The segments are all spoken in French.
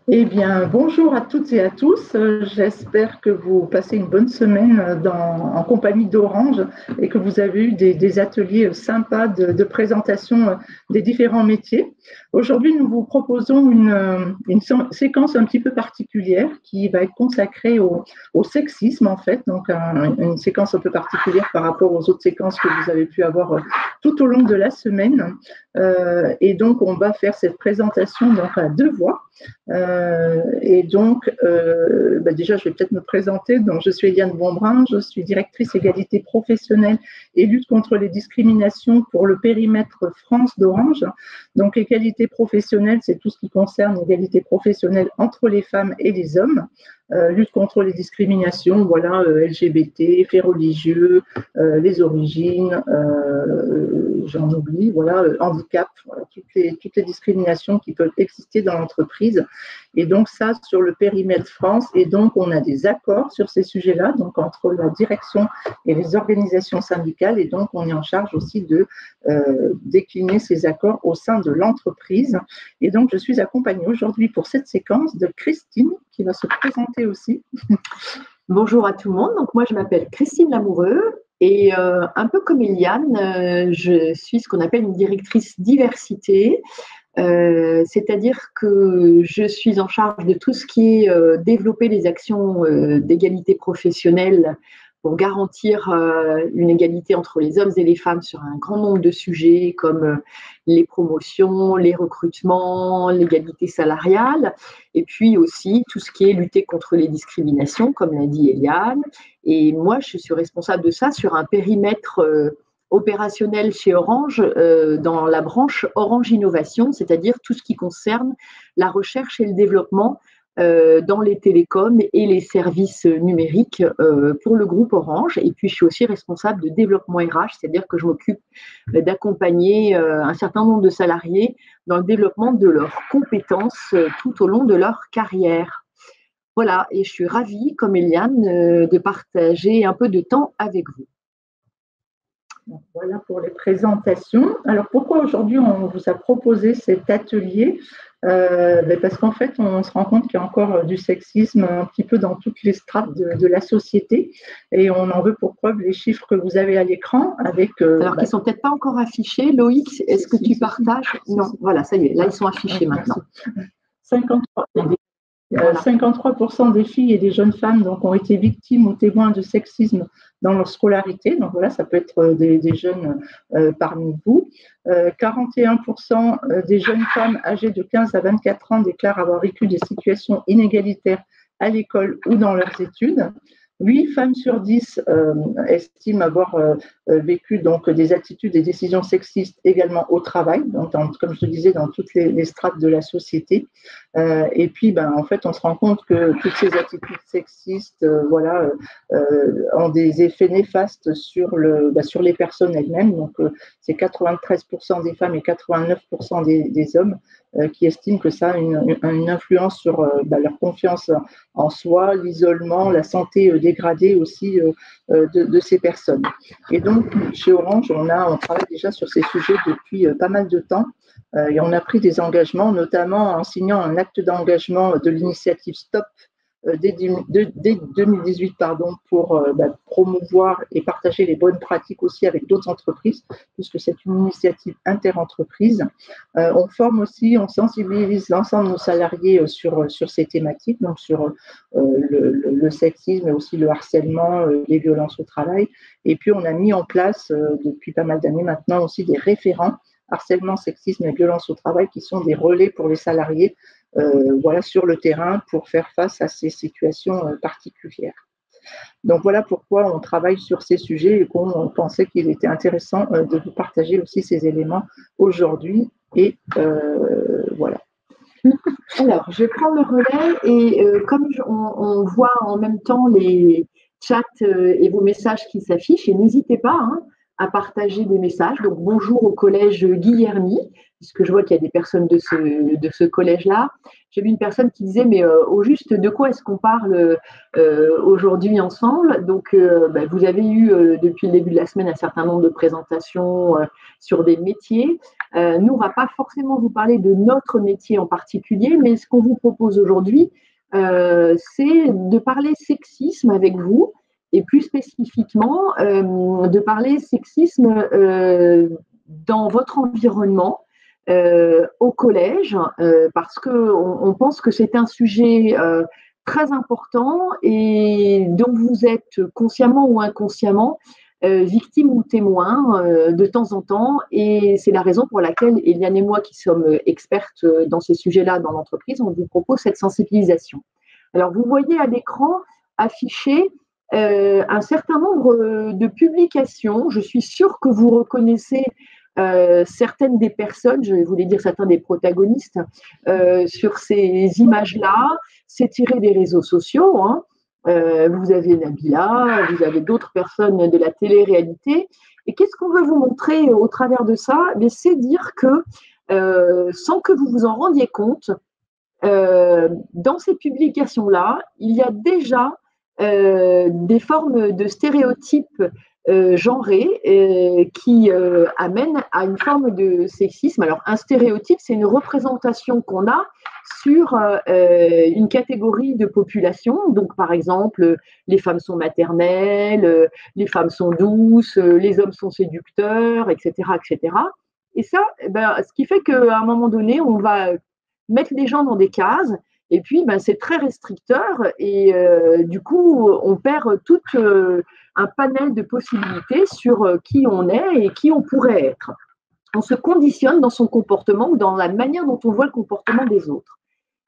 Eh bien, bonjour à toutes et à tous. J'espère que vous passez une bonne semaine en compagnie d'Orange et que vous avez eu des ateliers sympas de présentation des différents métiers. Aujourd'hui, nous vous proposons une séquence un petit peu particulière qui va être consacrée au sexisme, en fait. Donc, une séquence un peu particulière par rapport aux autres séquences que vous avez pu avoir tout au long de la semaine. Et donc, on va faire cette présentation donc, à deux voix. Et donc, déjà, je vais peut-être me présenter. Donc, je suis Eliane Bonbrun, je suis directrice égalité professionnelle et lutte contre les discriminations pour le périmètre France d'Orange. Donc, égalité professionnelle, c'est tout ce qui concerne l'égalité professionnelle entre les femmes et les hommes. Lutte contre les discriminations, voilà, LGBT, faits religieux, les origines, j'en oublie, voilà, handicap, voilà, toutes les discriminations qui peuvent exister dans l'entreprise. Et donc ça, sur le périmètre France, et donc on a des accords sur ces sujets-là, donc entre la direction et les organisations syndicales, et donc on est en charge aussi de décliner ces accords au sein de l'entreprise. Et donc je suis accompagnée aujourd'hui pour cette séquence de Christine, qui va se présenter aussi. Bonjour à tout le monde, donc moi je m'appelle Christine Lamoureux et un peu comme Eliane, je suis ce qu'on appelle une directrice diversité, c'est-à-dire que je suis en charge de tout ce qui est développer les actions d'égalité professionnelle pour garantir une égalité entre les hommes et les femmes sur un grand nombre de sujets comme les promotions, les recrutements, l'égalité salariale, et puis aussi tout ce qui est lutter contre les discriminations, comme l'a dit Eliane. Et moi, je suis responsable de ça sur un périmètre opérationnel chez Orange dans la branche Orange Innovation, c'est-à-dire tout ce qui concerne la recherche et le développement dans les télécoms et les services numériques pour le groupe Orange. Et puis, je suis aussi responsable de développement RH, c'est-à-dire que je m'occupe d'accompagner un certain nombre de salariés dans le développement de leurs compétences tout au long de leur carrière. Voilà, et je suis ravie, comme Eliane, de partager un peu de temps avec vous. Donc, voilà pour les présentations. Alors, pourquoi aujourd'hui on vous a proposé cet atelier? Parce qu'en fait, on se rend compte qu'il y a encore du sexisme un petit peu dans toutes les strates de la société, et on en veut pour preuve les chiffres que vous avez à l'écran. Alors qu'ils ne sont peut-être pas encore affichés. Loïc, est-ce que tu partages? Non, voilà, ça y est, là ils sont affichés maintenant. 53% des filles et des jeunes femmes donc, ont été victimes ou témoins de sexisme dans leur scolarité. Donc voilà, ça peut être des jeunes parmi vous. 41% des jeunes femmes âgées de 15 à 24 ans déclarent avoir vécu des situations inégalitaires à l'école ou dans leurs études. 8 femmes sur 10 estiment avoir vécu donc, des attitudes et décisions sexistes également au travail, donc comme je te disais, dans toutes les strates de la société. Et puis, en fait, on se rend compte que toutes ces attitudes sexistes ont des effets néfastes sur les personnes elles-mêmes. Donc, c'est 93% des femmes et 89% des hommes qui estiment que ça a une influence sur leur confiance en soi, l'isolement, la santé dégradée aussi de ces personnes. Et donc, chez Orange, on travaille déjà sur ces sujets depuis pas mal de temps. Et on a pris des engagements, notamment en signant un acte d'engagement de l'initiative STOP dès 2018 pour promouvoir et partager les bonnes pratiques aussi avec d'autres entreprises, puisque c'est une initiative interentreprise. On forme aussi, on sensibilise l'ensemble de nos salariés sur ces thématiques, donc sur le sexisme, mais aussi le harcèlement, les violences au travail. Et puis, on a mis en place, depuis pas mal d'années maintenant, aussi des référents harcèlement, sexisme et violence au travail qui sont des relais pour les salariés sur le terrain pour faire face à ces situations particulières. Donc voilà pourquoi on travaille sur ces sujets et qu'on pensait qu'il était intéressant de vous partager aussi ces éléments aujourd'hui. Et voilà. Alors, je vais prendre le relais et comme on voit en même temps les chats et vos messages qui s'affichent, et n'hésitez pas à partager des messages. Donc, bonjour au collège Guillermy, puisque je vois qu'il y a des personnes de ce collège-là. J'ai vu une personne qui disait, mais au juste, de quoi est-ce qu'on parle aujourd'hui ensemble? Donc, vous avez eu depuis le début de la semaine un certain nombre de présentations sur des métiers. Nous, on ne va pas forcément vous parler de notre métier en particulier, mais ce qu'on vous propose aujourd'hui, c'est de parler sexisme avec vous, et plus spécifiquement, de parler sexisme dans votre environnement, au collège, parce qu'on pense que c'est un sujet très important et dont vous êtes consciemment ou inconsciemment victime ou témoin de temps en temps. Et c'est la raison pour laquelle Eliane et moi, qui sommes expertes dans ces sujets-là dans l'entreprise, on vous propose cette sensibilisation. Alors, vous voyez à l'écran affiché un certain nombre de publications. Je suis sûre que vous reconnaissez certaines des personnes, je vais vous les dire, certains des protagonistes sur ces images-là. C'est tiré des réseaux sociaux, hein. Vous avez Nabila, vous avez d'autres personnes de la télé-réalité. Et qu'est-ce qu'on veut vous montrer au travers de ça? C'est dire que, sans que vous vous en rendiez compte, dans ces publications-là, il y a déjà des formes de stéréotypes genrés qui amènent à une forme de sexisme. Alors, un stéréotype, c'est une représentation qu'on a sur une catégorie de population. Donc, par exemple, les femmes sont maternelles, les femmes sont douces, les hommes sont séducteurs, etc., etc. Et ça, ce qui fait qu'à un moment donné, on va mettre les gens dans des cases. Et puis, c'est très restricteur et du coup, on perd tout un panel de possibilités sur qui on est et qui on pourrait être. On se conditionne dans son comportement ou dans la manière dont on voit le comportement des autres.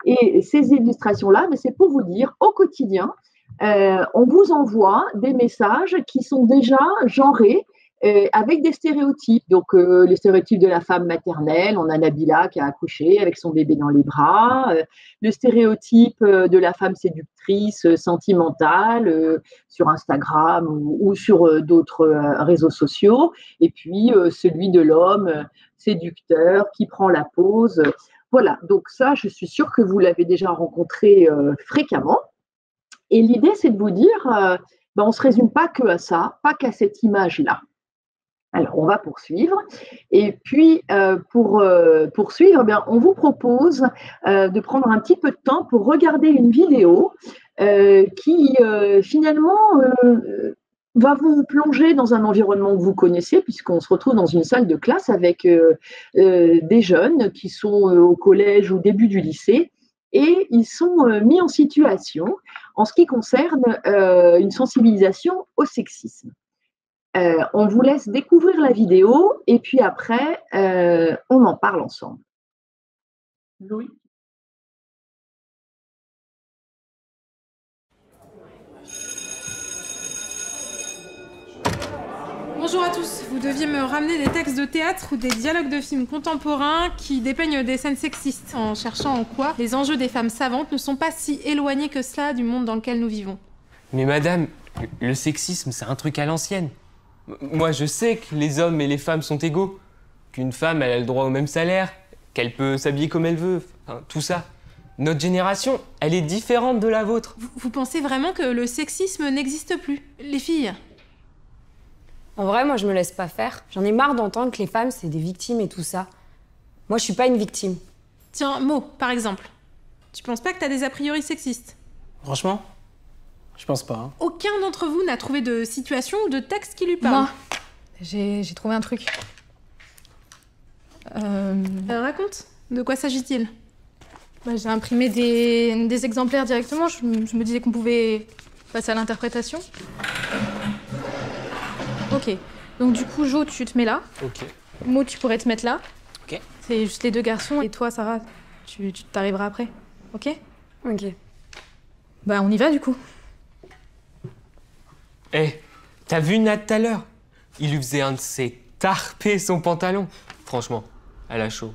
Et ces illustrations-là, c'est pour vous dire, au quotidien, on vous envoie des messages qui sont déjà genrés, avec des stéréotypes. Donc, les stéréotypes de la femme maternelle, on a Nabila qui a accouché avec son bébé dans les bras, le stéréotype de la femme séductrice, sentimentale, sur Instagram ou sur d'autres réseaux sociaux, et puis celui de l'homme séducteur qui prend la pose. Voilà, donc ça, je suis sûre que vous l'avez déjà rencontré fréquemment. Et l'idée, c'est de vous dire, on ne se résume pas que à ça, pas qu'à cette image-là. Alors, on va poursuivre. Et puis, pour poursuivre, on vous propose de prendre un petit peu de temps pour regarder une vidéo qui, finalement, va vous plonger dans un environnement que vous connaissez, puisqu'on se retrouve dans une salle de classe avec des jeunes qui sont au collège ou au début du lycée, et ils sont mis en situation en ce qui concerne une sensibilisation au sexisme. On vous laisse découvrir la vidéo et puis après, on en parle ensemble. Louis. Bonjour à tous, vous deviez me ramener des textes de théâtre ou des dialogues de films contemporains qui dépeignent des scènes sexistes, en cherchant en quoi les enjeux des femmes savantes ne sont pas si éloignés que cela du monde dans lequel nous vivons. Mais madame, le sexisme, c'est un truc à l'ancienne. Moi, je sais que les hommes et les femmes sont égaux, qu'une femme, elle a le droit au même salaire, qu'elle peut s'habiller comme elle veut, enfin, tout ça. Notre génération, elle est différente de la vôtre. Vous pensez vraiment que le sexisme n'existe plus? Les filles? En vrai, moi, je me laisse pas faire. J'en ai marre d'entendre que les femmes, c'est des victimes et tout ça. Moi, je suis pas une victime. Tiens, Mo, par exemple. Tu penses pas que t'as des a priori sexistes? Franchement, je pense pas. Hein. Aucun d'entre vous n'a trouvé de situation ou de texte qui lui parle. Moi, j'ai trouvé un truc. Raconte, de quoi s'agit-il? J'ai imprimé des exemplaires directement. Je me disais qu'on pouvait passer à l'interprétation. Ok, donc du coup, Jo, tu te mets là. Ok. Mo, tu pourrais te mettre là. Ok. C'est juste les deux garçons. Et toi, Sarah, tu t'arriveras après. Ok? Ok. On y va du coup. Eh, t'as vu Nat tout à l'heure? Il lui faisait un de ses tarpés son pantalon. Franchement, elle a chaud.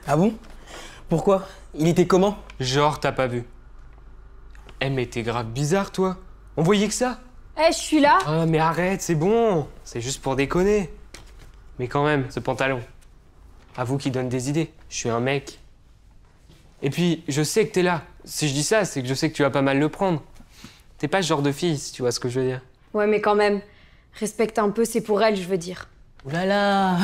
Ah bon? Pourquoi? Il était comment? Genre, t'as pas vu. Eh, mais t'es grave bizarre, toi. On voyait que ça. Eh, je suis là. Ah, mais arrête, c'est bon. C'est juste pour déconner. Mais quand même, ce pantalon. Avoue qu'il donne des idées. Je suis un mec. Et puis, je sais que t'es là. Si je dis ça, c'est que je sais que tu vas pas mal le prendre. T'es pas ce genre de fille, si tu vois ce que je veux dire. Ouais, mais quand même, respecte un peu, c'est pour elle, je veux dire. Ouh là là,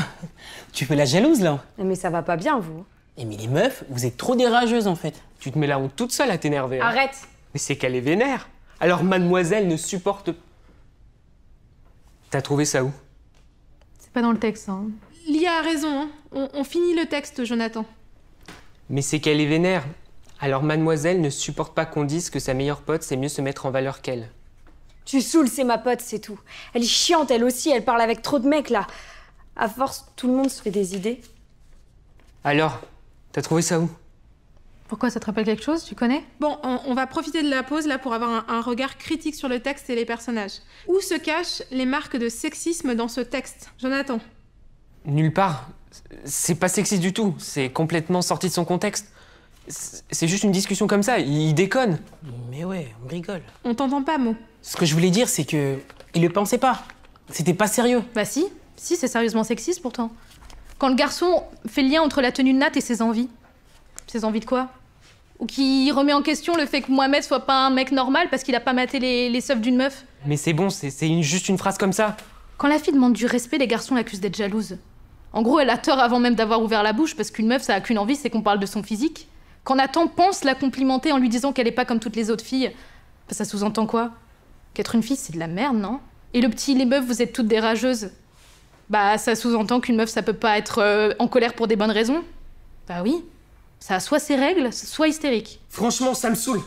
tu fais la jalouse là. Mais ça va pas bien, vous. Eh mais les meufs, vous êtes trop des rageuses en fait. Tu te mets la honte toute seule à t'énerver. Hein. Arrête. Mais c'est qu'elle est vénère. Alors mademoiselle ne supporte... T'as trouvé ça où? C'est pas dans le texte, hein. Lia a raison, hein. On finit le texte, Jonathan. Mais c'est qu'elle est vénère. Alors mademoiselle ne supporte pas qu'on dise que sa meilleure pote, c'est mieux se mettre en valeur qu'elle. Tu saoules, c'est ma pote, c'est tout. Elle est chiante, elle aussi, elle parle avec trop de mecs, là. À force, tout le monde se fait des idées. Alors, t'as trouvé ça où? Pourquoi, ça te rappelle quelque chose? Tu connais? Bon, on va profiter de la pause là pour avoir un regard critique sur le texte et les personnages. Où se cachent les marques de sexisme dans ce texte, Jonathan? Nulle part. C'est pas sexiste du tout. C'est complètement sorti de son contexte. C'est juste une discussion comme ça. Il déconne. Mais ouais, on rigole. On t'entend pas, Mo. Ce que je voulais dire, c'est que il le pensait pas. C'était pas sérieux. Bah si, c'est sérieusement sexiste pourtant. Quand le garçon fait le lien entre la tenue de Nat et ses envies. Ses envies de quoi? Ou qui remet en question le fait que Mohamed soit pas un mec normal parce qu'il a pas maté les seufs d'une meuf. Mais c'est bon, c'est juste une phrase comme ça. Quand la fille demande du respect, les garçons l'accusent d'être jalouse. En gros, elle a tort avant même d'avoir ouvert la bouche parce qu'une meuf, ça a qu'une envie, c'est qu'on parle de son physique. Quand Nathan pense la complimenter en lui disant qu'elle est pas comme toutes les autres filles, bah ça sous-entend quoi? Qu'être une fille, c'est de la merde, non? Et le petit, les meufs, vous êtes toutes des rageuses. Bah ça sous-entend qu'une meuf, ça peut pas être en colère pour des bonnes raisons? Bah oui. Ça a soit ses règles, soit hystérique. Franchement, ça me saoule.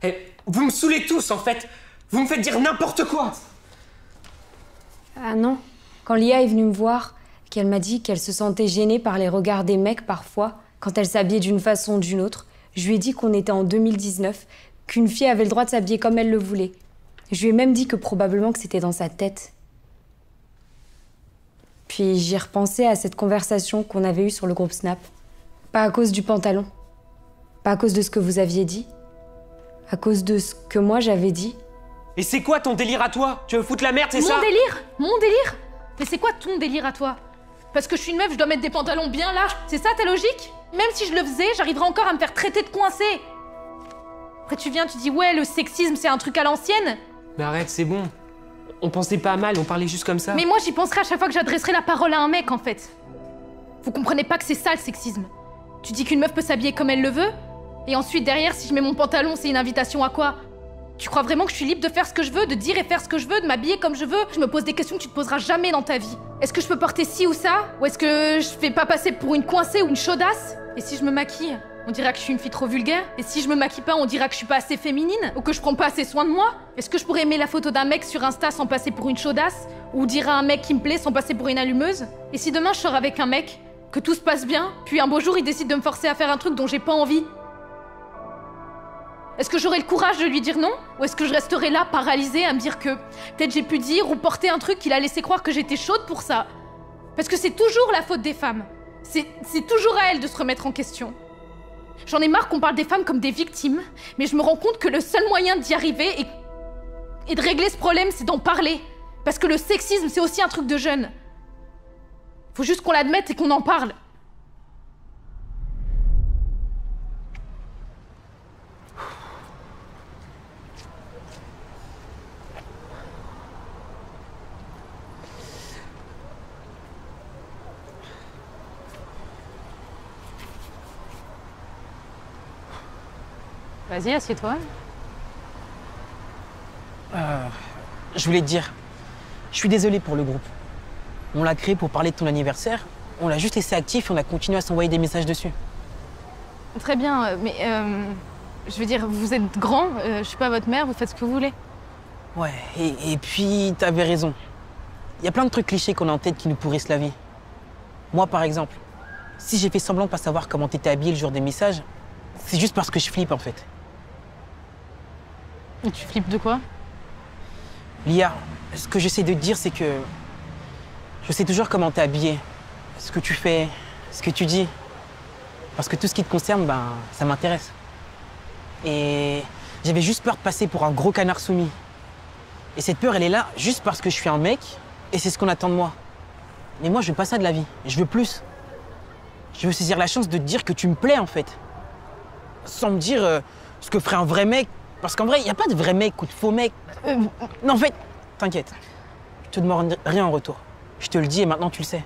Eh, vous me saoulez tous, en fait. Vous me faites dire n'importe quoi. Ah non. Quand Lia est venue me voir, qu'elle m'a dit qu'elle se sentait gênée par les regards des mecs parfois, quand elle s'habillait d'une façon ou d'une autre, je lui ai dit qu'on était en 2019, qu'une fille avait le droit de s'habiller comme elle le voulait. Je lui ai même dit que probablement que c'était dans sa tête. Puis j'ai repensé à cette conversation qu'on avait eue sur le groupe Snap. Pas à cause du pantalon. Pas à cause de ce que vous aviez dit. À cause de ce que moi j'avais dit. Et c'est quoi ton délire à toi? Tu veux foutre la merde, c'est ça? Mon délire? Mon délire? Mais c'est quoi ton délire à toi? Parce que je suis une meuf, je dois mettre des pantalons bien larges. C'est ça ta logique? Même si je le faisais, j'arriverais encore à me faire traiter de coincée. Après tu viens, tu dis ouais, le sexisme c'est un truc à l'ancienne. Mais arrête, c'est bon. On pensait pas à mal, on parlait juste comme ça. Mais moi j'y penserai à chaque fois que j'adresserai la parole à un mec en fait. Vous comprenez pas que c'est ça le sexisme? Tu dis qu'une meuf peut s'habiller comme elle le veut? Et ensuite derrière, si je mets mon pantalon, c'est une invitation à quoi? Tu crois vraiment que je suis libre de faire ce que je veux, de dire et faire ce que je veux, de m'habiller comme je veux? Je me pose des questions que tu te poseras jamais dans ta vie. Est-ce que je peux porter ci ou ça? Ou est-ce que je fais pas passer pour une coincée ou une chaudasse? Et si je me maquille, on dirait que je suis une fille trop vulgaire? Et si je me maquille pas, on dirait que je suis pas assez féminine? Ou que je prends pas assez soin de moi? Est-ce que je pourrais aimer la photo d'un mec sur Insta sans passer pour une chaudasse? Ou dire à un mec qui me plaît sans passer pour une allumeuse? Et si demain je sors avec un mec, que tout se passe bien, puis un beau jour il décide de me forcer à faire un truc dont j'ai pas envie? Est-ce que j'aurai le courage de lui dire non? Ou est-ce que je resterai là, paralysée, à me dire que peut-être j'ai pu dire ou porter un truc qui l'a laissé croire que j'étais chaude pour ça? Parce que c'est toujours la faute des femmes. C'est toujours à elles de se remettre en question. J'en ai marre qu'on parle des femmes comme des victimes, mais je me rends compte que le seul moyen d'y arriver et de régler ce problème, c'est d'en parler. Parce que le sexisme, c'est aussi un truc de jeunes. Faut juste qu'on l'admette et qu'on en parle. Vas-y, assieds-toi. Je voulais te dire, je suis désolé pour le groupe. On l'a créé pour parler de ton anniversaire, on l'a juste laissé actif et on a continué à s'envoyer des messages dessus. Très bien, mais je veux dire, vous êtes grand, je suis pas votre mère, vous faites ce que vous voulez. Ouais, et puis t'avais raison. Il y a plein de trucs clichés qu'on a en tête qui nous pourrissent la vie. Moi, par exemple, si j'ai fait semblant de pas savoir comment t'étais habillée le jour des messages, c'est juste parce que je flippe en fait. Et tu flippes de quoi? Lia, ce que j'essaie de te dire, c'est que je sais toujours comment t'es habillée, ce que tu fais, ce que tu dis. Parce que tout ce qui te concerne, ben, ça m'intéresse. Et j'avais juste peur de passer pour un gros canard soumis. Et cette peur, elle est là juste parce que je suis un mec et c'est ce qu'on attend de moi. Mais moi, je veux pas ça de la vie. Je veux plus. Je veux saisir la chance de te dire que tu me plais, en fait. Sans me dire ce que ferait un vrai mec. Parce qu'en vrai, il n'y a pas de vrai mec ou de faux mec. Non, en fait, t'inquiète. Je te demande rien en retour. Je te le dis et maintenant tu le sais.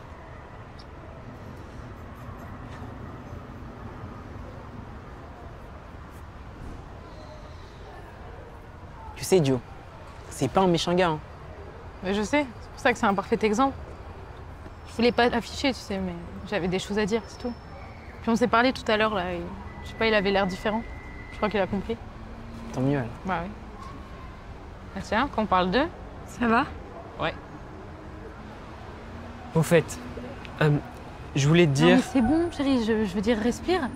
Tu sais, Dio, c'est pas un méchant gars. Hein. Mais je sais, c'est pour ça que c'est un parfait exemple. Je voulais pas l'afficher, tu sais, mais j'avais des choses à dire, c'est tout. Puis on s'est parlé tout à l'heure, là, et je sais pas, il avait l'air différent. Je crois qu'il a compris. Tant mieux alors. Bah oui. Ah tiens, qu'on parle d'eux. Ça va? Ouais. Au fait, je voulais te Non dire... mais c'est bon, chérie, je veux dire, respire.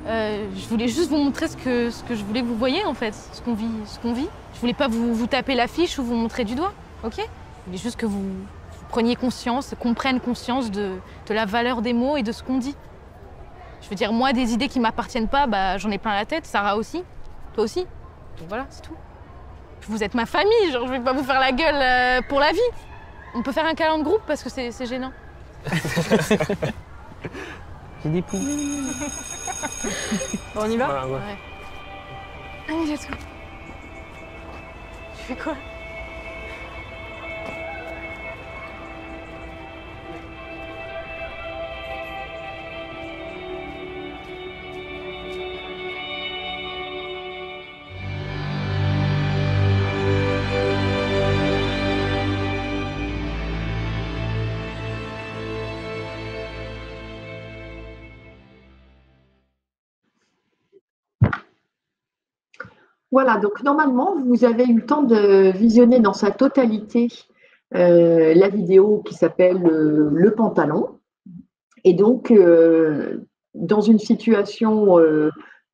Je voulais juste vous montrer ce que je voulais que vous voyiez, en fait, ce qu'on vit. Je voulais pas vous taper l'affiche ou vous montrer du doigt, ok? Je voulais juste que vous preniez conscience, qu'on prenne conscience de la valeur des mots et de ce qu'on dit. Je veux dire, moi, des idées qui m'appartiennent pas, bah, j'en ai plein la tête, Sarah aussi, toi aussi. Donc voilà, c'est tout. Vous êtes ma famille, genre je vais pas vous faire la gueule pour la vie. On peut faire un câlin de groupe parce que c'est gênant. J'ai des poux. Bon, on y va? Ouais. Allez, let's go. Tu fais quoi? Voilà, donc normalement, vous avez eu le temps de visionner dans sa totalité la vidéo qui s'appelle Le pantalon. Et donc, dans une situation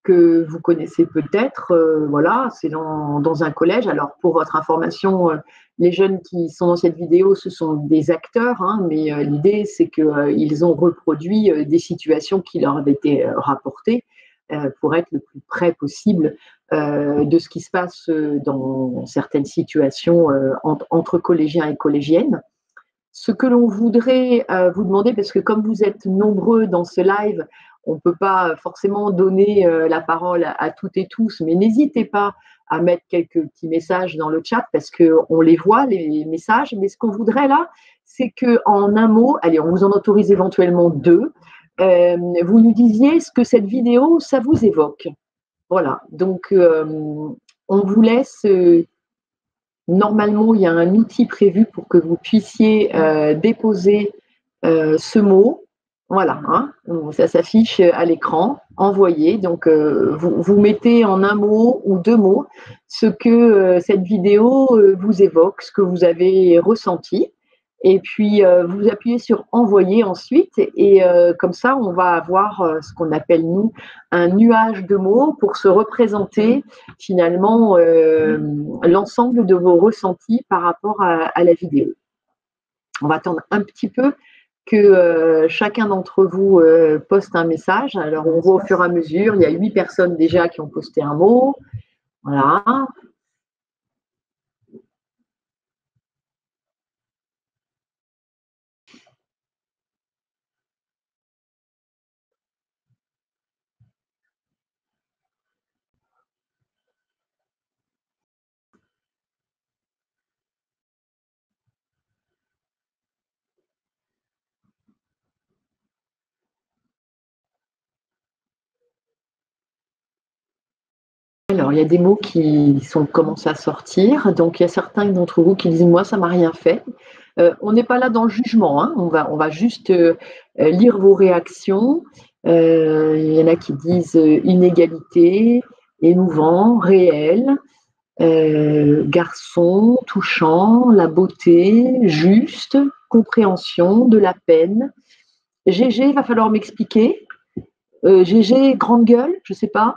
que vous connaissez peut-être, voilà, c'est dans un collège. Alors, pour votre information, les jeunes qui sont dans cette vidéo, ce sont des acteurs, hein, mais l'idée, c'est qu'ils ont reproduit des situations qui leur avaient été rapportées pour être le plus près possible de ce qui se passe dans certaines situations entre collégiens et collégiennes. Ce que l'on voudrait vous demander, parce que comme vous êtes nombreux dans ce live, on ne peut pas forcément donner la parole à toutes et tous, mais n'hésitez pas à mettre quelques petits messages dans le chat parce qu'on les voit, les messages. Mais ce qu'on voudrait là, c'est qu'en un mot, allez, on vous en autorise éventuellement 2, vous nous disiez ce que cette vidéo, ça vous évoque. Voilà, donc on vous laisse... Normalement, il y a un outil prévu pour que vous puissiez déposer ce mot. Voilà, hein, ça s'affiche à l'écran, envoyé. Donc, vous mettez en un mot ou 2 mots ce que cette vidéo vous évoque, ce que vous avez ressenti. Et puis, vous appuyez sur envoyer ensuite. Et comme ça, on va avoir ce qu'on appelle, nous, un nuage de mots pour se représenter finalement l'ensemble de vos ressentis par rapport à la vidéo. On va attendre un petit peu que chacun d'entre vous poste un message. Alors, on voit au fur et à mesure, il y a 8 personnes déjà qui ont posté un mot. Voilà. Alors, il y a des mots qui commencent à sortir. Donc, il y a certains d'entre vous qui disent « moi, ça ne m'a rien fait ». On n'est pas là dans le jugement. Hein. On va juste lire vos réactions. Il y en a qui disent « inégalité »,« émouvant »,« réel »,« garçon »,« touchant »,« la beauté »,« juste »,« compréhension »,« de la peine ». GG, il va falloir m'expliquer. GG, grande gueule, je ne sais pas.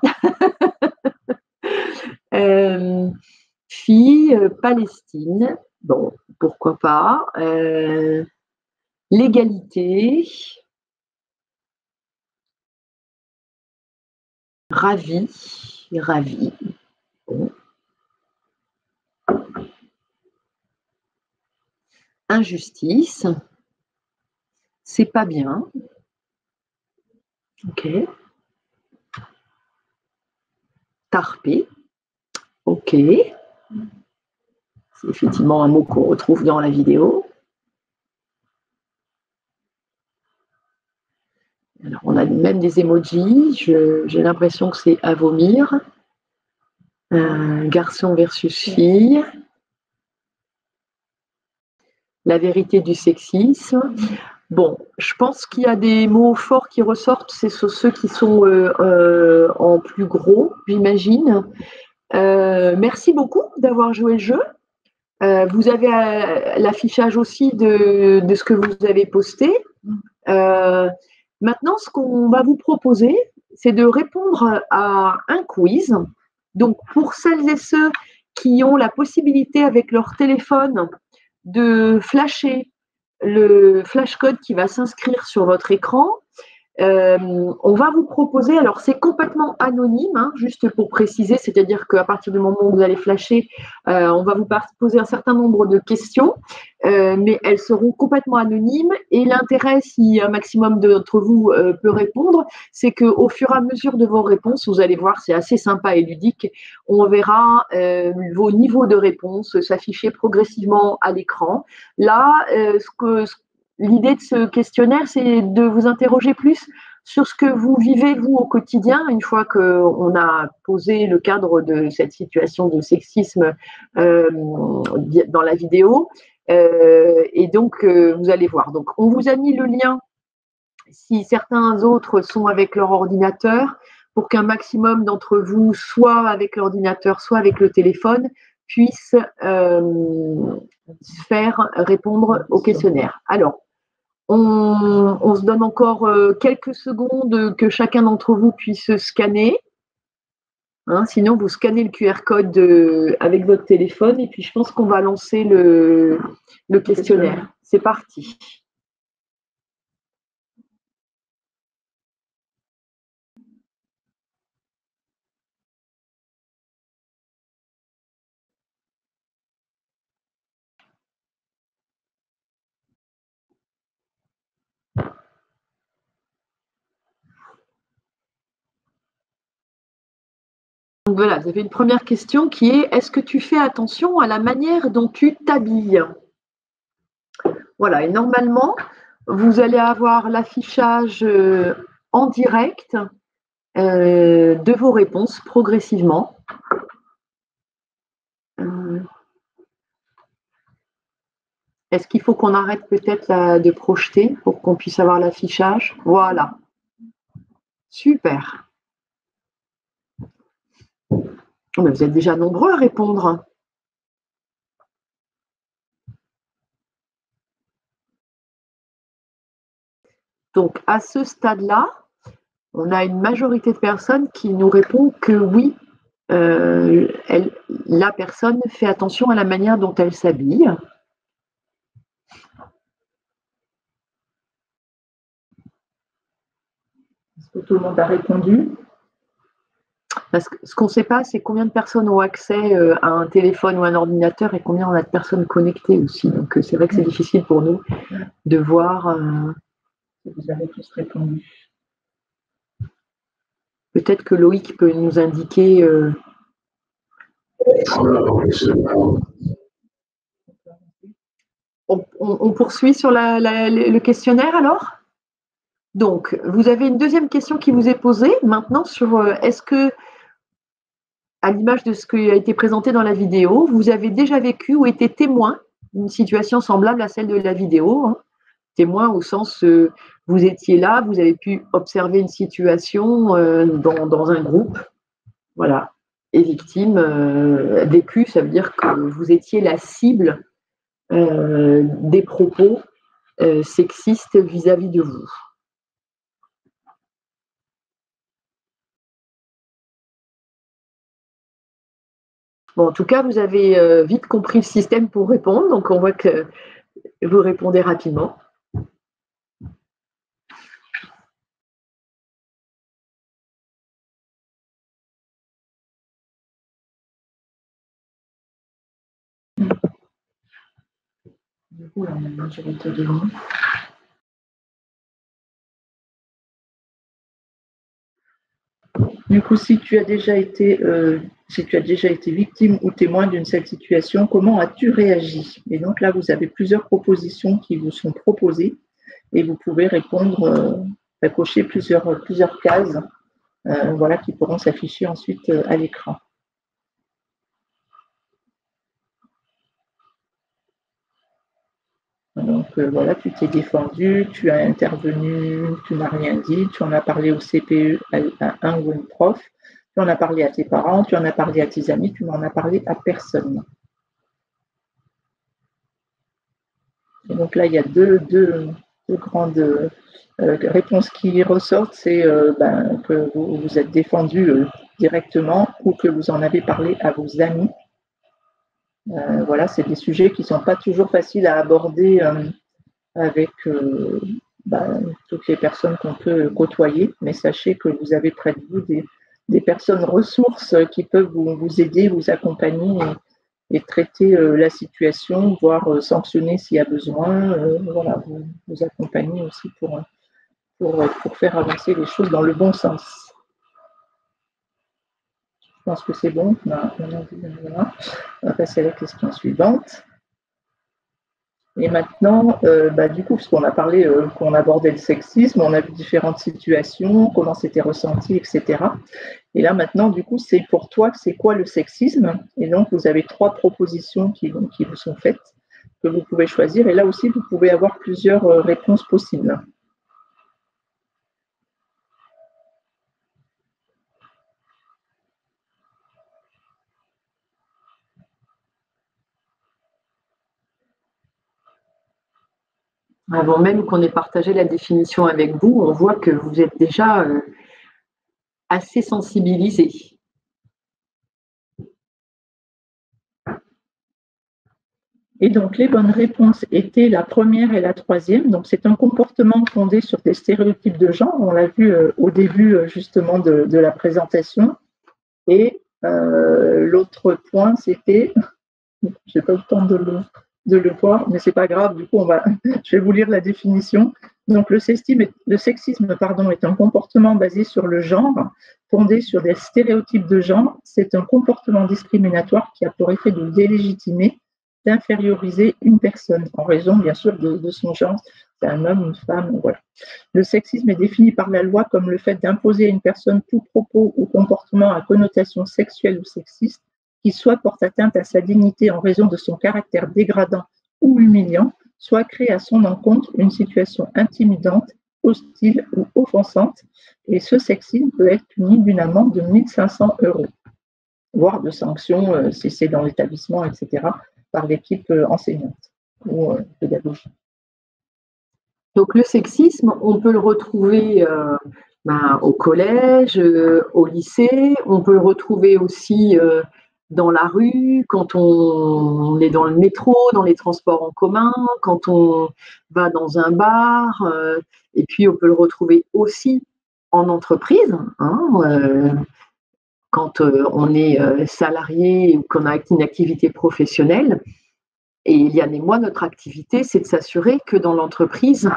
Fille, Palestine, bon, pourquoi pas. L'égalité, ravi, bon. Injustice, c'est pas bien. Ok. Tarpé. Ok. C'est effectivement un mot qu'on retrouve dans la vidéo. même des emojis. J'ai l'impression que c'est à vomir. Garçon versus fille. La vérité du sexisme. Bon, je pense qu'il y a des mots forts qui ressortent, c'est ceux qui sont en plus gros, j'imagine. Merci beaucoup d'avoir joué le jeu. Vous avez l'affichage aussi de ce que vous avez posté. Maintenant, ce qu'on va vous proposer, c'est de répondre à un quiz. Donc, pour celles et ceux qui ont la possibilité avec leur téléphone de flasher le flashcode qui va s'inscrire sur votre écran, on va vous proposer, alors c'est complètement anonyme, hein, juste pour préciser, c'est-à-dire qu'à partir du moment où vous allez flasher, on va vous poser un certain nombre de questions, mais elles seront complètement anonymes. Et l'intérêt, si un maximum d'entre vous peut répondre, c'est qu'au fur et à mesure de vos réponses, vous allez voir, c'est assez sympa et ludique, on verra vos niveaux de réponse s'afficher progressivement à l'écran. Là, l'idée de ce questionnaire, c'est de vous interroger plus sur ce que vous vivez, vous, au quotidien, une fois qu'on a posé le cadre de cette situation de sexisme dans la vidéo. Et donc, vous allez voir. Donc, on vous a mis le lien, si certains autres sont avec leur ordinateur, pour qu'un maximum d'entre vous, soit avec l'ordinateur, soit avec le téléphone, puissent faire répondre au questionnaire. Alors, on se donne encore quelques secondes que chacun d'entre vous puisse scanner. Hein, sinon, vous scannez le QR code avec votre téléphone et puis je pense qu'on va lancer le questionnaire. C'est parti. Donc voilà, vous avez une première question qui est: est-ce que tu fais attention à la manière dont tu t'habilles? Voilà, et normalement, vous allez avoir l'affichage en direct de vos réponses progressivement. Est-ce qu'il faut qu'on arrête peut-être de projeter pour qu'on puisse avoir l'affichage? Voilà. Super. Oh, mais vous êtes déjà nombreux à répondre. Donc, à ce stade-là, on a une majorité de personnes qui nous répondent que oui, la personne fait attention à la manière dont elle s'habille. Est-ce que tout le monde a répondu? Parce que ce qu'on ne sait pas, c'est combien de personnes ont accès à un téléphone ou un ordinateur et combien on a de personnes connectées aussi. Donc, c'est vrai que c'est difficile pour nous de voir. Vous avez tous répondu. Peut-être que Loïc peut nous indiquer. On poursuit sur le questionnaire alors? Donc, vous avez une deuxième question qui vous est posée maintenant sur est-ce que, à l'image de ce qui a été présenté dans la vidéo, vous avez déjà vécu ou été témoin d'une situation semblable à celle de la vidéo, hein? Témoin au sens vous étiez là, vous avez pu observer une situation dans un groupe, voilà, et victime vécu, ça veut dire que vous étiez la cible des propos sexistes vis-à-vis de vous. Bon, en tout cas, vous avez vite compris le système pour répondre, donc on voit que vous répondez rapidement. Du coup, la majorité de nous. Du coup, si tu as déjà été victime ou témoin d'une telle situation, comment as-tu réagi? Et donc là, vous avez plusieurs propositions qui vous sont proposées et vous pouvez répondre cocher plusieurs cases voilà, qui pourront s'afficher ensuite à l'écran. Donc voilà, tu t'es défendu, tu as intervenu, tu n'as rien dit, tu en as parlé au CPE à un ou une prof, tu en as parlé à tes parents, tu en as parlé à tes amis, tu n'en as parlé à personne. Et donc là, il y a deux grandes réponses qui ressortent, c'est que vous vous êtes défendu directement ou que vous en avez parlé à vos amis. Voilà, c'est des sujets qui ne sont pas toujours faciles à aborder avec toutes les personnes qu'on peut côtoyer, mais sachez que vous avez près de vous des personnes ressources qui peuvent vous aider, vous accompagner et traiter la situation, voire sanctionner s'il y a besoin, voilà, vous accompagner aussi pour faire avancer les choses dans le bon sens. Je pense que c'est bon. Voilà. On va passer à la question suivante. Et maintenant, du coup, parce qu'on a parlé, qu'on abordait le sexisme, on a vu différentes situations, comment c'était ressenti, etc. Et là, maintenant, du coup, c'est pour toi, c'est quoi le sexisme? Et donc, vous avez 3 propositions qui vous sont faites, que vous pouvez choisir. Et là aussi, vous pouvez avoir plusieurs réponses possibles. Avant même qu'on ait partagé la définition avec vous, on voit que vous êtes déjà assez sensibilisé. Et donc, les bonnes réponses étaient la première et la troisième. Donc, c'est un comportement fondé sur des stéréotypes de genre. On l'a vu au début, justement, de la présentation. Et l'autre point, c'était... Je n'ai pas eu le temps de le voir, mais c'est pas grave. Du coup, je vais vous lire la définition. Donc, le sexisme est un comportement basé sur le genre, fondé sur des stéréotypes de genre. C'est un comportement discriminatoire qui a pour effet de délégitimer, d'inférioriser une personne en raison, bien sûr, de son genre. C'est un homme, une femme, voilà. Le sexisme est défini par la loi comme le fait d'imposer à une personne tout propos ou comportement à connotation sexuelle ou sexiste qui soit porte atteinte à sa dignité en raison de son caractère dégradant ou humiliant, soit crée à son encontre une situation intimidante, hostile ou offensante. Et ce sexisme peut être puni d'une amende de 1 500 €, voire de sanctions si c'est dans l'établissement, etc., par l'équipe enseignante ou pédagogique. Donc le sexisme, on peut le retrouver au collège, au lycée, on peut le retrouver aussi dans la rue, quand on est dans le métro, dans les transports en commun, quand on va dans un bar, et puis on peut le retrouver aussi en entreprise, quand on est salarié ou qu'on a une activité professionnelle. Et Eliane et moi, notre activité, c'est de s'assurer que dans l'entreprise,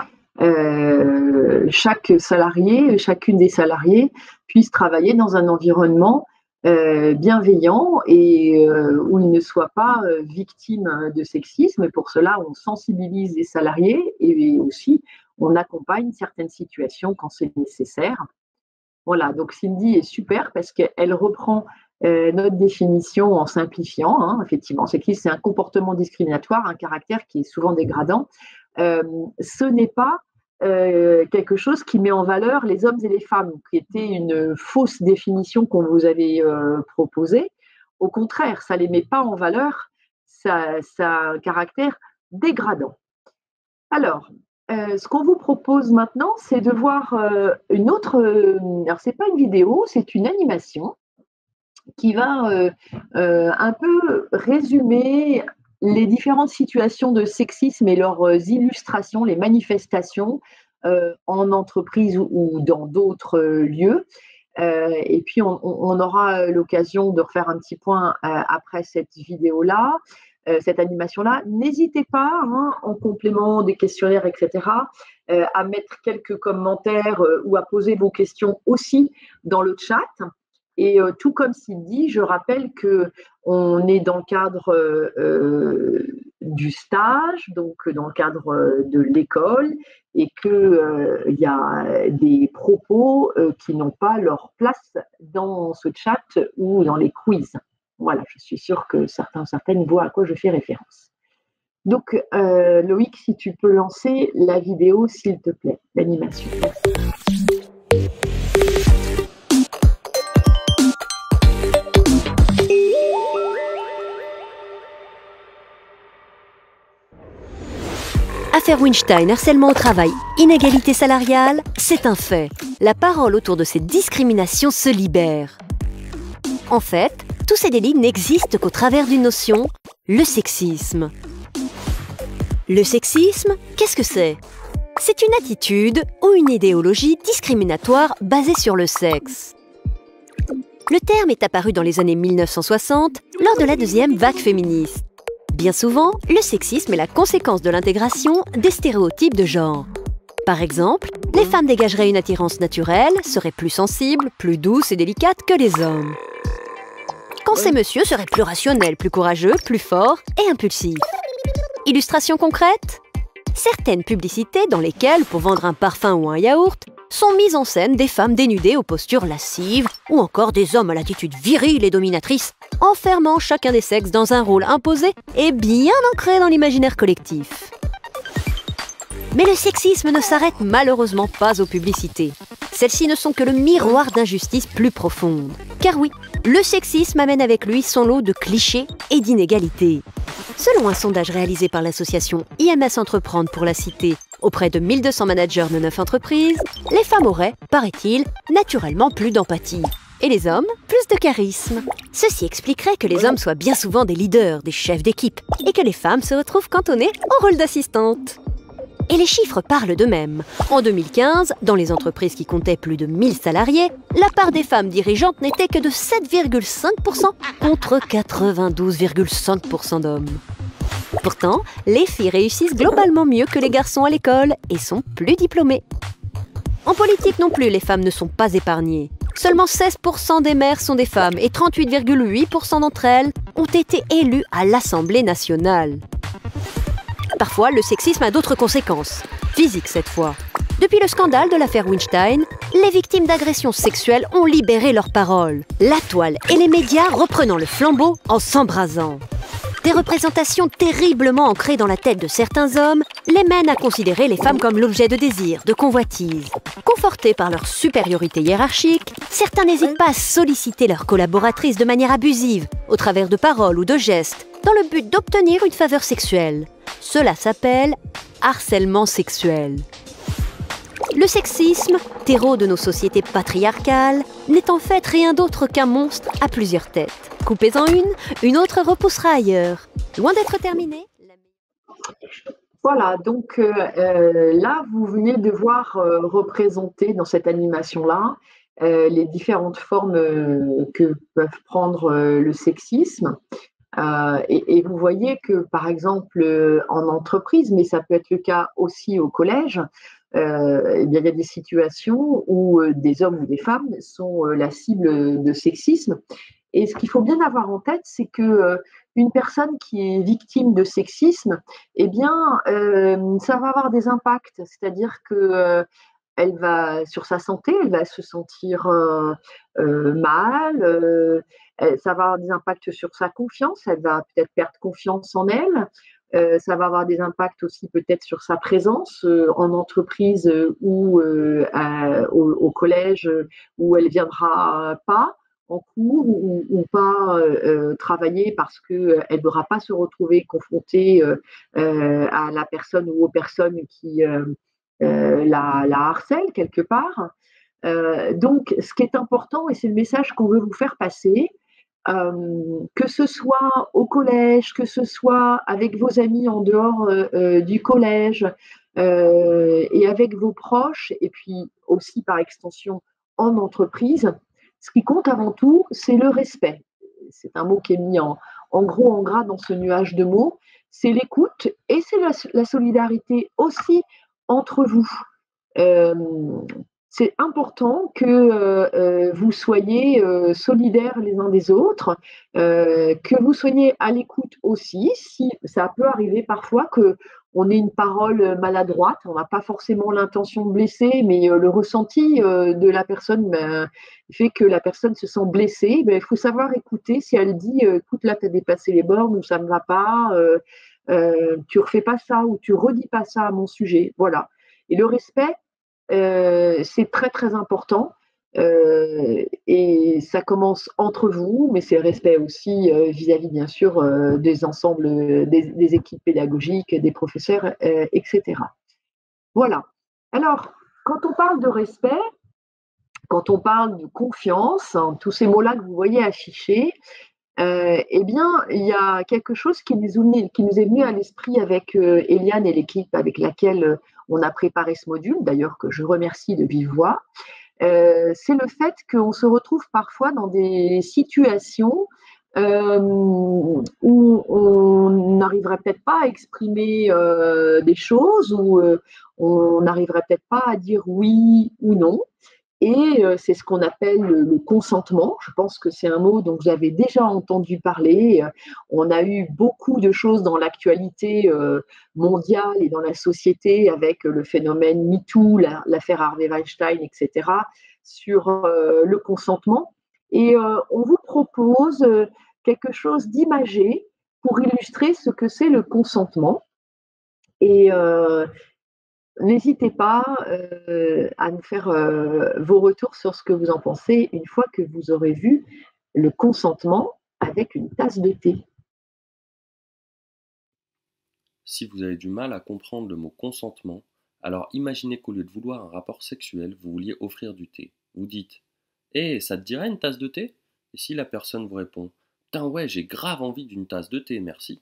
chaque salarié, chacune des salariés puisse travailler dans un environnement bienveillant et où il ne soit pas victime de sexisme. Et pour cela, on sensibilise les salariés et aussi on accompagne certaines situations quand c'est nécessaire. Voilà, donc Cindy est super parce qu'elle reprend notre définition en simplifiant. Effectivement, c'est un comportement discriminatoire, un caractère qui est souvent dégradant. Ce n'est pas quelque chose qui met en valeur les hommes et les femmes, qui était une fausse définition qu'on vous avait proposée. Au contraire, ça ne les met pas en valeur, ça a un caractère dégradant. Alors, ce qu'on vous propose maintenant, c'est de voir une autre... alors, ce n'est pas une vidéo, c'est une animation qui va un peu résumer les différentes situations de sexisme et leurs illustrations, les manifestations en entreprise ou dans d'autres lieux. Et puis, on aura l'occasion de refaire un petit point après cette vidéo-là, cette animation-là. N'hésitez pas, en complément des questionnaires, etc., à mettre quelques commentaires ou à poser vos questions aussi dans le chat Et tout comme Cindy, je rappelle qu'on est dans le cadre du stage, donc dans le cadre de l'école, et qu'il y a des propos qui n'ont pas leur place dans ce chat ou dans les quiz. Voilà, je suis sûre que certaines voient à quoi je fais référence. Donc, Loïc, si tu peux lancer la vidéo, s'il te plaît, l'animation. Affaire Weinstein, harcèlement au travail, inégalité salariale, c'est un fait. La parole autour de ces discriminations se libère. En fait, tous ces délits n'existent qu'au travers d'une notion, le sexisme. Le sexisme, qu'est-ce que c'est? C'est une attitude ou une idéologie discriminatoire basée sur le sexe. Le terme est apparu dans les années 1960 lors de la deuxième vague féministe. Bien souvent, le sexisme est la conséquence de l'intégration des stéréotypes de genre. Par exemple, les femmes dégageraient une attirance naturelle, seraient plus sensibles, plus douces et délicates que les hommes. Quand ces messieurs seraient plus rationnels, plus courageux, plus forts et impulsifs. Illustration concrète? Certaines publicités dans lesquelles, pour vendre un parfum ou un yaourt, sont mises en scène des femmes dénudées aux postures lascives ou encore des hommes à l'attitude virile et dominatrice, enfermant chacun des sexes dans un rôle imposé et bien ancré dans l'imaginaire collectif. Mais le sexisme ne s'arrête malheureusement pas aux publicités. Celles-ci ne sont que le miroir d'injustices plus profondes. Car oui, le sexisme amène avec lui son lot de clichés et d'inégalités. Selon un sondage réalisé par l'association IMS Entreprendre pour la Cité, auprès de 1200 managers de 9 entreprises, les femmes auraient, paraît-il, naturellement plus d'empathie. Et les hommes, plus de charisme. Ceci expliquerait que les hommes soient bien souvent des leaders, des chefs d'équipe, et que les femmes se retrouvent cantonnées au rôle d'assistantes. Et les chiffres parlent d'eux-mêmes. En 2015, dans les entreprises qui comptaient plus de 1000 salariés, la part des femmes dirigeantes n'était que de 7,5% contre 92,5% d'hommes. Pourtant, les filles réussissent globalement mieux que les garçons à l'école et sont plus diplômées. En politique non plus, les femmes ne sont pas épargnées. Seulement 16% des maires sont des femmes et 38,8% d'entre elles ont été élues à l'Assemblée nationale. Parfois, le sexisme a d'autres conséquences, physiques cette fois. Depuis le scandale de l'affaire Weinstein, les victimes d'agressions sexuelles ont libéré leur parole, la toile et les médias reprenant le flambeau en s'embrasant. Des représentations terriblement ancrées dans la tête de certains hommes les mènent à considérer les femmes comme l'objet de désir, de convoitise. Confortés par leur supériorité hiérarchique, certains n'hésitent pas à solliciter leurs collaboratrices de manière abusive, au travers de paroles ou de gestes, dans le but d'obtenir une faveur sexuelle. Cela s'appelle harcèlement sexuel. Le sexisme, terreau de nos sociétés patriarcales, n'est en fait rien d'autre qu'un monstre à plusieurs têtes. Coupez-en une autre repoussera ailleurs. Loin d'être terminé. Voilà, donc là, vous venez de voir représenter dans cette animation-là les différentes formes que peuvent prendre le sexisme. Et vous voyez que, par exemple, en entreprise, mais ça peut être le cas aussi au collège, il y a des situations où des hommes ou des femmes sont la cible de sexisme. Et ce qu'il faut bien avoir en tête, c'est que une personne qui est victime de sexisme, eh bien, ça va avoir des impacts. C'est-à-dire que elle va, sur sa santé, elle va se sentir mal. Ça va avoir des impacts sur sa confiance. Elle va peut-être perdre confiance en elle. Ça va avoir des impacts aussi peut-être sur sa présence en entreprise ou au collège où elle viendra pas en cours ou pas travailler parce qu'elle ne devra pas se retrouver confrontée à la personne ou aux personnes qui la harcèlent quelque part. Donc, ce qui est important, et c'est le message qu'on veut vous faire passer, que ce soit au collège, que ce soit avec vos amis en dehors du collège et avec vos proches, et puis aussi par extension en entreprise, ce qui compte avant tout, c'est le respect. C'est un mot qui est mis en gros, en gras dans ce nuage de mots. C'est l'écoute et c'est la solidarité aussi entre vous. c'est important que vous soyez solidaires les uns des autres, que vous soyez à l'écoute aussi. Si ça peut arriver parfois que on ait une parole maladroite, on n'a pas forcément l'intention de blesser, mais le ressenti de la personne fait que la personne se sent blessée. Il faut savoir écouter. Si elle dit écoute, là, tu as dépassé les bornes ou ça ne va pas, tu refais pas ça ou tu redis pas ça à mon sujet. Voilà. Et le respect, c'est très très important. Et ça commence entre vous, mais c'est le respect aussi vis-à-vis bien sûr des ensembles, des équipes pédagogiques, des professeurs, etc. Voilà. Alors, quand on parle de respect, quand on parle de confiance, hein, tous ces mots-là que vous voyez affichés, eh bien, il y a quelque chose qui nous est venu à l'esprit avec Eliane et l'équipe avec laquelle on a préparé ce module, d'ailleurs que je remercie de vive voix. C'est le fait qu'on se retrouve parfois dans des situations où on n'arriverait peut-être pas à exprimer des choses, où on n'arriverait peut-être pas à dire oui ou non. Et c'est ce qu'on appelle le consentement. Je pense que c'est un mot dont vous avez déjà entendu parler. On a eu beaucoup de choses dans l'actualité mondiale et dans la société avec le phénomène MeToo, l'affaire Harvey Weinstein, etc., sur le consentement. Et on vous propose quelque chose d'imagé pour illustrer ce que c'est le consentement. Et n'hésitez pas à nous faire vos retours sur ce que vous en pensez une fois que vous aurez vu le consentement avec une tasse de thé. Si vous avez du mal à comprendre le mot consentement, alors imaginez qu'au lieu de vouloir un rapport sexuel, vous vouliez offrir du thé. Vous dites « Eh, ça te dirait une tasse de thé ?» Et si la personne vous répond « Putain ouais, j'ai grave envie d'une tasse de thé, merci »,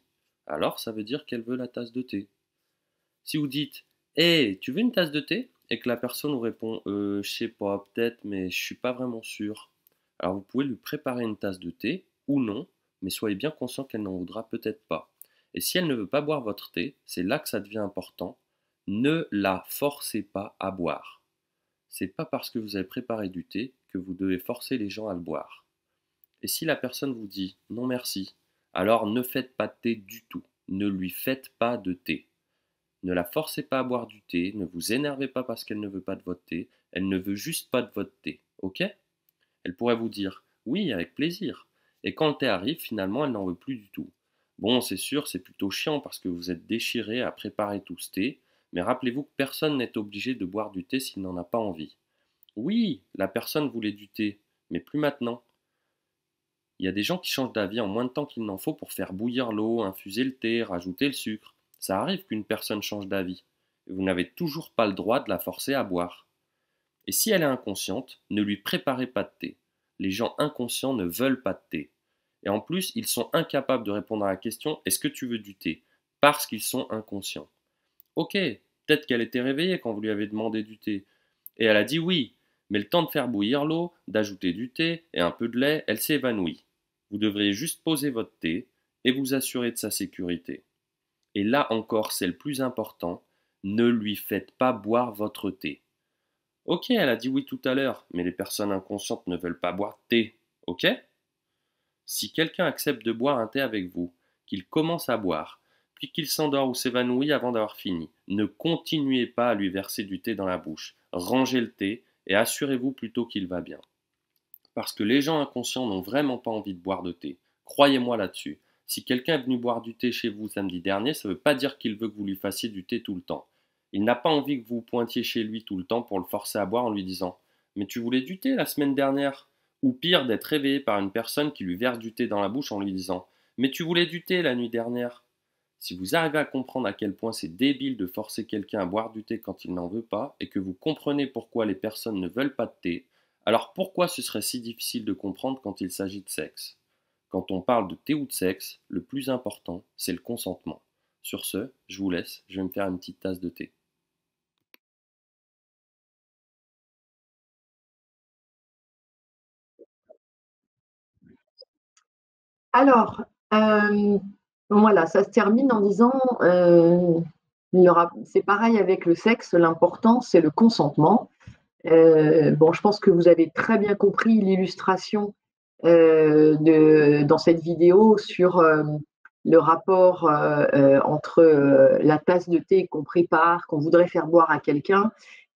alors ça veut dire qu'elle veut la tasse de thé. Si vous dites « Hey, tu veux une tasse de thé ?» et que la personne vous répond « Je sais pas, peut-être, mais je suis pas vraiment sûr », alors vous pouvez lui préparer une tasse de thé, ou non, mais soyez bien conscient qu'elle n'en voudra peut-être pas. Et si elle ne veut pas boire votre thé, c'est là que ça devient important, ne la forcez pas à boire. C'est pas parce que vous avez préparé du thé que vous devez forcer les gens à le boire. Et si la personne vous dit « Non merci », alors ne faites pas de thé du tout, ne lui faites pas de thé. Ne la forcez pas à boire du thé, ne vous énervez pas parce qu'elle ne veut pas de votre thé, elle ne veut juste pas de votre thé, ok? Elle pourrait vous dire « oui, avec plaisir », et quand le thé arrive, finalement, elle n'en veut plus du tout. Bon, c'est sûr, c'est plutôt chiant parce que vous êtes déchiré à préparer tout ce thé, mais rappelez-vous que personne n'est obligé de boire du thé s'il n'en a pas envie. Oui, la personne voulait du thé, mais plus maintenant. Il y a des gens qui changent d'avis en moins de temps qu'il n'en faut pour faire bouillir l'eau, infuser le thé, rajouter le sucre. Ça arrive qu'une personne change d'avis, et vous n'avez toujours pas le droit de la forcer à boire. Et si elle est inconsciente, ne lui préparez pas de thé. Les gens inconscients ne veulent pas de thé. Et en plus, ils sont incapables de répondre à la question « Est-ce que tu veux du thé ?» parce qu'ils sont inconscients. Ok, peut-être qu'elle était réveillée quand vous lui avez demandé du thé. Et elle a dit oui, mais le temps de faire bouillir l'eau, d'ajouter du thé et un peu de lait, elle s'est évanouie. Vous devriez juste poser votre thé et vous assurer de sa sécurité. Et là encore, c'est le plus important, ne lui faites pas boire votre thé. Ok, elle a dit oui tout à l'heure, mais les personnes inconscientes ne veulent pas boire de thé, ok? Si quelqu'un accepte de boire un thé avec vous, qu'il commence à boire, puis qu'il s'endort ou s'évanouit avant d'avoir fini, ne continuez pas à lui verser du thé dans la bouche. Rangez le thé et assurez-vous plutôt qu'il va bien. Parce que les gens inconscients n'ont vraiment pas envie de boire de thé. Croyez-moi là-dessus. Si quelqu'un est venu boire du thé chez vous samedi dernier, ça ne veut pas dire qu'il veut que vous lui fassiez du thé tout le temps. Il n'a pas envie que vous pointiez chez lui tout le temps pour le forcer à boire en lui disant « Mais tu voulais du thé la semaine dernière ?» Ou pire, d'être réveillé par une personne qui lui verse du thé dans la bouche en lui disant « Mais tu voulais du thé la nuit dernière ?» Si vous arrivez à comprendre à quel point c'est débile de forcer quelqu'un à boire du thé quand il n'en veut pas, et que vous comprenez pourquoi les personnes ne veulent pas de thé, alors pourquoi ce serait si difficile de comprendre quand il s'agit de sexe ? Quand on parle de thé ou de sexe, le plus important, c'est le consentement. Sur ce, je vous laisse, je vais me faire une petite tasse de thé. Alors, voilà, ça se termine en disant, c'est pareil avec le sexe, l'important c'est le consentement. Bon, je pense que vous avez très bien compris l'illustration dans cette vidéo sur le rapport entre la tasse de thé qu'on prépare, qu'on voudrait faire boire à quelqu'un,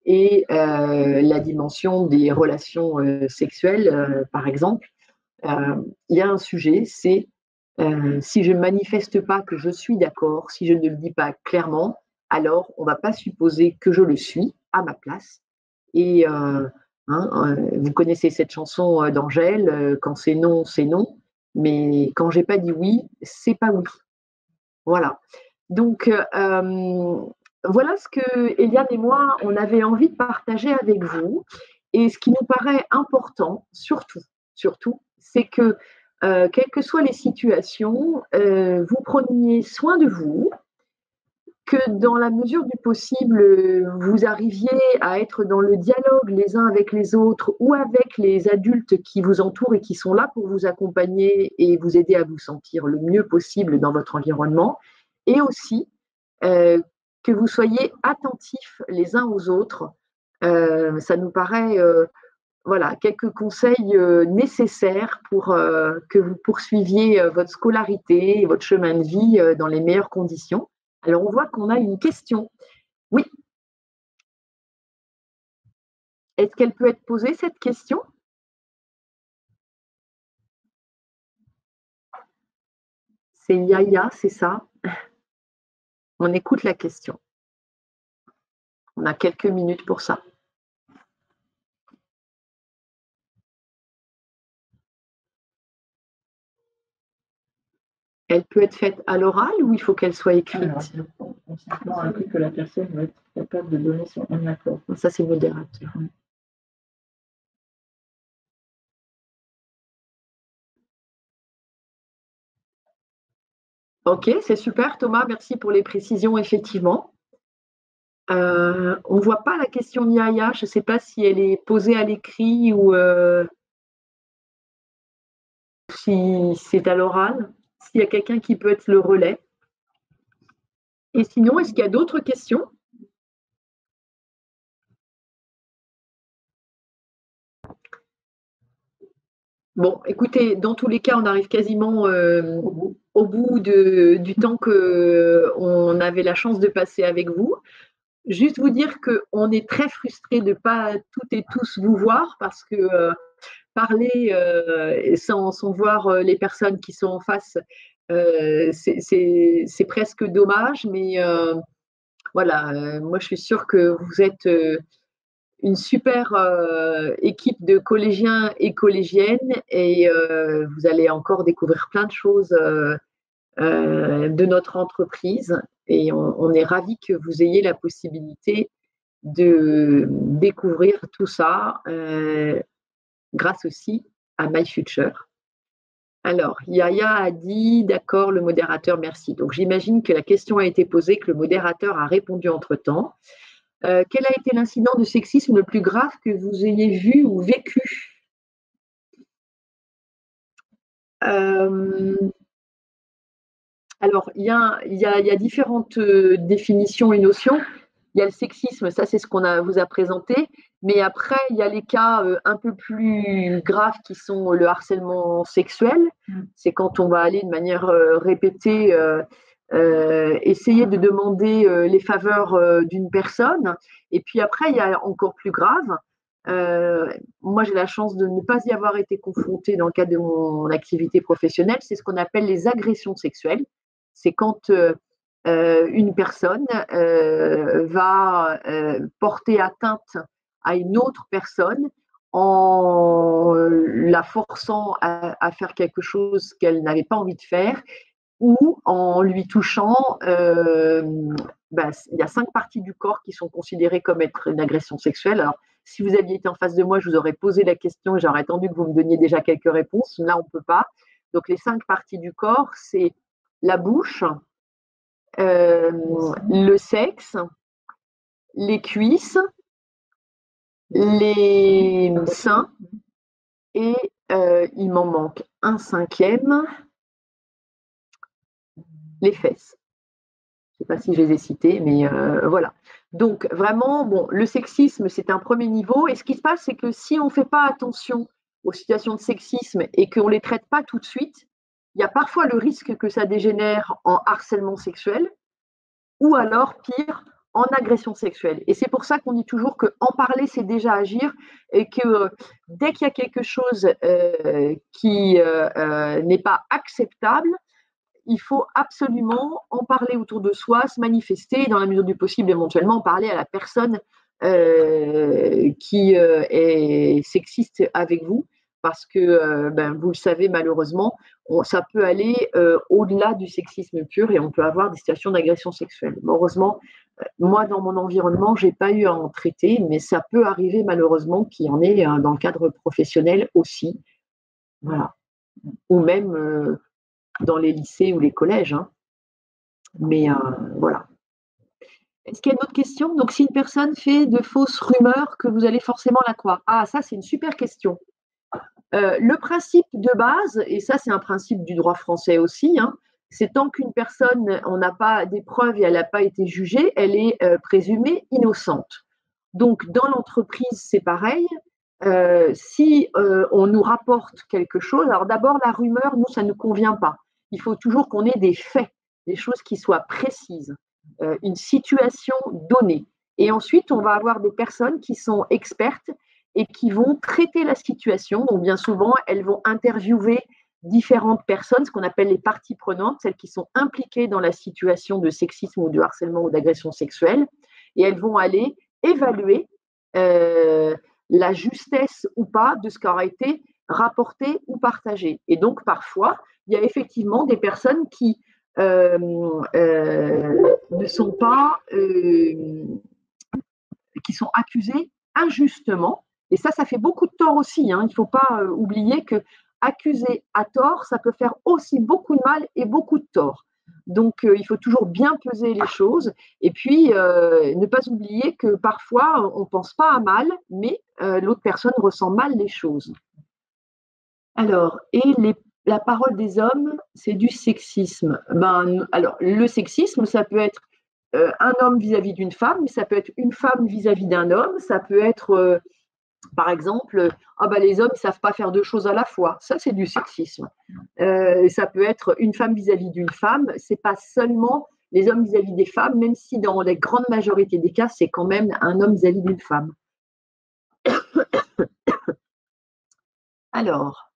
et la dimension des relations sexuelles, par exemple. Il y a un sujet, c'est si je ne manifeste pas que je suis d'accord, si je ne le dis pas clairement, alors on ne va pas supposer que je le suis à ma place. Et vous connaissez cette chanson d'Angèle, quand c'est non, mais quand j'ai pas dit oui, c'est pas oui. Voilà. Donc voilà ce que Eliane et moi, on avait envie de partager avec vous. Et ce qui nous paraît important, surtout, c'est que quelles que soient les situations, vous preniez soin de vous, que dans la mesure du possible, vous arriviez à être dans le dialogue les uns avec les autres ou avec les adultes qui vous entourent et qui sont là pour vous accompagner et vous aider à vous sentir le mieux possible dans votre environnement, et aussi que vous soyez attentifs les uns aux autres. Ça nous paraît voilà, quelques conseils nécessaires pour que vous poursuiviez votre scolarité et votre chemin de vie dans les meilleures conditions. Alors, on voit qu'on a une question. Oui. Est-ce qu'elle peut être posée, cette question? C'est Yaya, c'est ça? On écoute la question. On a quelques minutes pour ça. Elle peut être faite à l'oral ou il faut qu'elle soit écrite? On simplement inclut que la personne va être capable de donner son accord. Ça, c'est modérateur. Ok, c'est super Thomas, merci pour les précisions, effectivement. On ne voit pas la question Yaya, je ne sais pas si elle est posée à l'écrit ou si c'est à l'oral, s'il y a quelqu'un qui peut être le relais. Et sinon, est-ce qu'il y a d'autres questions? Bon, écoutez, dans tous les cas, on arrive quasiment au bout du temps qu'on avait la chance de passer avec vous. Juste vous dire qu'on est très frustrés de ne pas toutes et tous vous voir parce que parler sans voir les personnes qui sont en face, c'est presque dommage, mais voilà, moi je suis sûre que vous êtes une super équipe de collégiens et collégiennes et vous allez encore découvrir plein de choses de notre entreprise et on est ravis que vous ayez la possibilité de découvrir tout ça grâce aussi à My Future. Alors, Yaya a dit, d'accord, le modérateur, merci. Donc, j'imagine que la question a été posée, que le modérateur a répondu entre-temps. Quel a été l'incident de sexisme le plus grave que vous ayez vu ou vécu? Alors, il y a différentes définitions et notions. Il y a le sexisme, ça c'est ce qu'on vous a présenté, mais après, il y a les cas un peu plus graves qui sont le harcèlement sexuel. C'est quand on va aller de manière répétée essayer de demander les faveurs d'une personne. Et puis après, il y a encore plus grave. Moi, j'ai la chance de ne pas y avoir été confrontée dans le cadre de mon activité professionnelle. C'est ce qu'on appelle les agressions sexuelles. C'est quand une personne va porter atteinte à une autre personne en la forçant à faire quelque chose qu'elle n'avait pas envie de faire ou en lui touchant. Il y a 5 parties du corps qui sont considérées comme être une agression sexuelle. Alors, si vous aviez été en face de moi, je vous aurais posé la question et j'aurais attendu que vous me donniez déjà quelques réponses. Là, on ne peut pas. Donc, les 5 parties du corps, c'est la bouche, le sexe, les cuisses, les seins et il m'en manque un 5e, les fesses. Je ne sais pas si je les ai cités, mais voilà. Donc, vraiment, bon, le sexisme, c'est un premier niveau. Et ce qui se passe, c'est que si on ne fait pas attention aux situations de sexisme et qu'on ne les traite pas tout de suite, il y a parfois le risque que ça dégénère en harcèlement sexuel ou alors, pire, en agression sexuelle. Et c'est pour ça qu'on dit toujours qu'en parler, c'est déjà agir et que dès qu'il y a quelque chose qui n'est pas acceptable, il faut absolument en parler autour de soi, se manifester et dans la mesure du possible, éventuellement, en parler à la personne qui est sexiste avec vous. Parce que, vous le savez, malheureusement, ça peut aller au-delà du sexisme pur et on peut avoir des situations d'agression sexuelle. Heureusement, moi, dans mon environnement, je n'ai pas eu à en traiter, mais ça peut arriver malheureusement qu'il y en ait dans le cadre professionnel aussi. Voilà. Ou même dans les lycées ou les collèges. Hein. Mais voilà. Est-ce qu'il y a une autre question? Donc, si une personne fait de fausses rumeurs, que vous allez forcément la croire. Ah, ça, c'est une super question. Le principe de base, et ça, c'est un principe du droit français aussi, hein, c'est tant qu'une personne, on n'a pas des preuves et elle n'a pas été jugée, elle est présumée innocente. Donc, dans l'entreprise, c'est pareil. Si on nous rapporte quelque chose, alors d'abord, la rumeur, nous, ça ne nous convient pas. Il faut toujours qu'on ait des faits, des choses qui soient précises, une situation donnée. Et ensuite, on va avoir des personnes qui sont expertes et qui vont traiter la situation. Donc, bien souvent, elles vont interviewer différentes personnes, ce qu'on appelle les parties prenantes, celles qui sont impliquées dans la situation de sexisme ou de harcèlement ou d'agression sexuelle. Et elles vont aller évaluer la justesse ou pas de ce qui aura été rapporté ou partagé. Et donc, parfois, il y a effectivement des personnes qui ne sont pas, qui sont accusées injustement. Et ça fait beaucoup de tort aussi. Hein. Il ne faut pas oublier que accuser à tort, ça peut faire aussi beaucoup de mal et beaucoup de tort. Donc, il faut toujours bien peser les choses et puis ne pas oublier que parfois, on ne pense pas à mal, mais l'autre personne ressent mal les choses. Alors, la parole des hommes, c'est du sexisme. Alors, le sexisme, ça peut être un homme vis-à-vis d'une femme, mais ça peut être une femme vis-à-vis d'un homme, ça peut être... par exemple, les hommes ne savent pas faire deux choses à la fois. Ça, c'est du sexisme. Ça peut être une femme vis-à-vis d'une femme. Ce n'est pas seulement les hommes vis-à-vis des femmes, même si dans la grande majorité des cas, c'est quand même un homme vis-à-vis d'une femme. Alors,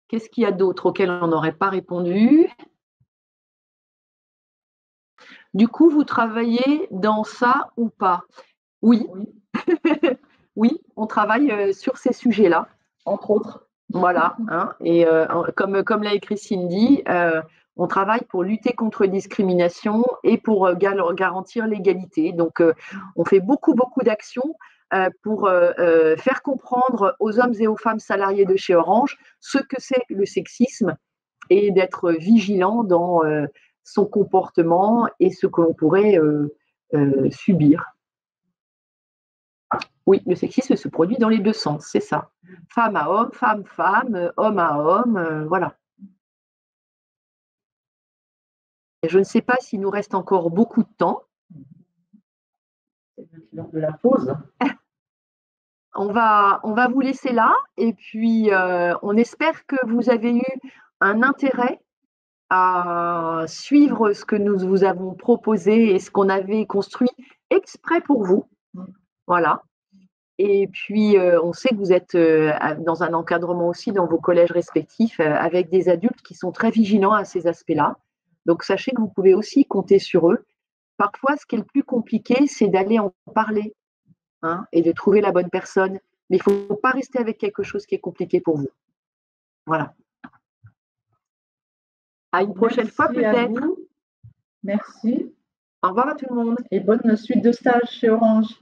qu'est-ce qu'il y a d'autre auquel on n'aurait pas répondu? Du coup, vous travaillez dans ça ou pas? Oui. Oui, on travaille sur ces sujets-là, entre autres. Voilà. Hein, et comme l'a écrit Cindy, on travaille pour lutter contre les discriminations et pour garantir l'égalité. Donc, on fait beaucoup d'actions pour faire comprendre aux hommes et aux femmes salariés de chez Orange ce que c'est le sexisme et d'être vigilant dans son comportement et ce que l'on pourrait subir. Oui, le sexisme se produit dans les deux sens, c'est ça. Femme à homme, femme, homme à homme, voilà. Et je ne sais pas s'il nous reste encore beaucoup de temps. C'est l'heure de la pause. On va vous laisser là et puis on espère que vous avez eu un intérêt à suivre ce que nous vous avons proposé et ce qu'on avait construit exprès pour vous. Voilà. Et puis, on sait que vous êtes dans un encadrement aussi dans vos collèges respectifs avec des adultes qui sont très vigilants à ces aspects-là. Donc, sachez que vous pouvez aussi compter sur eux. Parfois, ce qui est le plus compliqué, c'est d'aller en parler et de trouver la bonne personne. Mais il ne faut pas rester avec quelque chose qui est compliqué pour vous. Voilà. À une prochaine fois, peut-être. Merci. Au revoir à tout le monde. Et bonne suite de stage chez Orange.